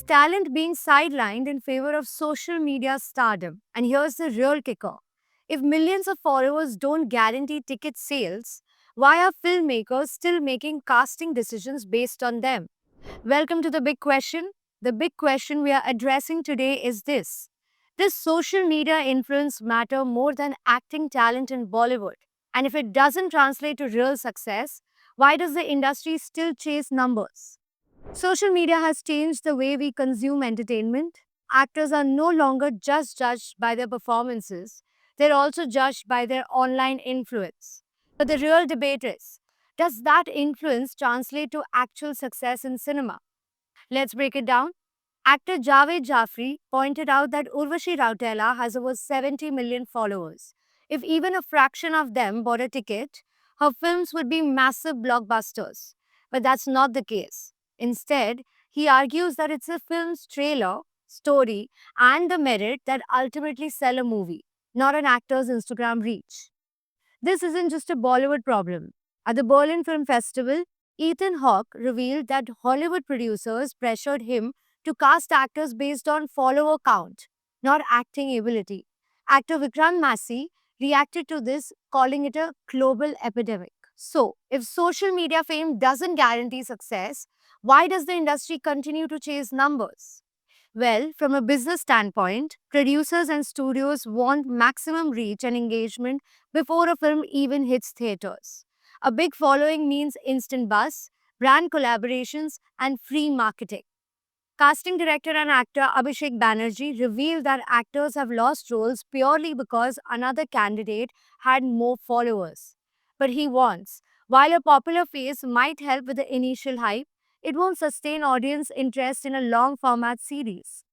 talent being sidelined in favor of social media stardom. And here's the real kicker. If millions of followers don't guarantee ticket sales, why are filmmakers still making casting decisions based on them? Welcome to the big question. The big question we are addressing today is this: does social media influence matter more than acting talent in Bollywood? And if it doesn't translate to real success, why does the industry still chase numbers? Social media has changed the way we consume entertainment. Actors are no longer just judged by their performances, they're also judged by their online influence. But the real debate is, does that influence translate to actual success in cinema? Let's break it down. Actor Javed Jafri pointed out that Urvashi Rautela has over 70 million followers. If even a fraction of them bought a ticket, her films would be massive blockbusters. But that's not the case. Instead, he argues that it's a film's trailer, story, and the merit that ultimately sell a movie, not an actor's Instagram reach. This isn't just a Bollywood problem. At the Berlin Film Festival, Ethan Hawke revealed that Hollywood producers pressured him to cast actors based on follower count, not acting ability. Actor Vikrant Massey reacted to this, calling it a global epidemic. So, if social media fame doesn't guarantee success, why does the industry continue to chase numbers? Well, from a business standpoint, producers and studios want maximum reach and engagement before a film even hits theaters. A big following means instant buzz, brand collaborations, and free marketing. Casting director and actor Abhishek Banerjee revealed that actors have lost roles purely because another candidate had more followers. But he warns, while a popular face might help with the initial hype, it won't sustain audience interest in a long format series.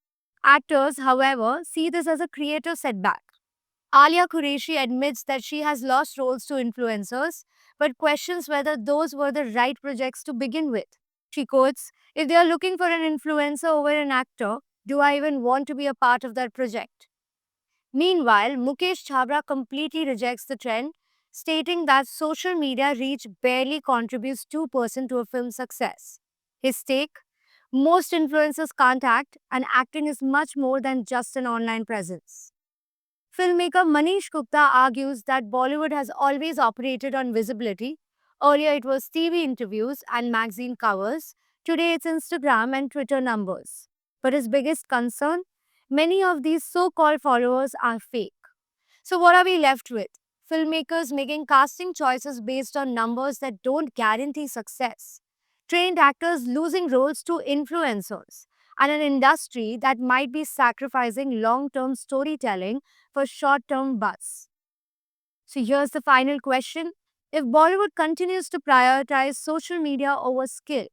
Actors, however, see this as a creative setback. Alia Qureshi admits that she has lost roles to influencers, but questions whether those were the right projects to begin with. She quotes, "If they are looking for an influencer over an actor, do I even want to be a part of that project?" Meanwhile, Mukesh Chabra completely rejects the trend, stating that social media reach barely contributes 2% to a film's success. His take: most influencers can't act, and acting is much more than just an online presence. Filmmaker Manish Gupta argues that Bollywood has always operated on visibility. Earlier, it was TV interviews and magazine covers. Today, it's Instagram and Twitter numbers. But his biggest concern: many of these so called followers are fake. So, what are we left with? Filmmakers making casting choices based on numbers that don't guarantee success, trained actors losing roles to influencers, and an industry that might be sacrificing long term storytelling for short term buzz. So, here's the final question: if Bollywood continues to prioritize social media over skill,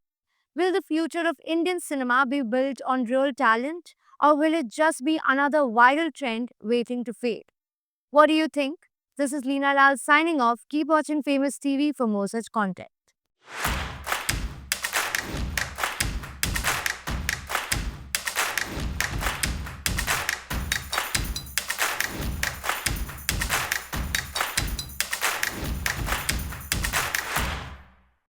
will the future of Indian cinema be built on real talent, or will it just be another viral trend waiting to fade? What do you think? This is Leena Lal signing off. Keep watching Famous TV for more such content.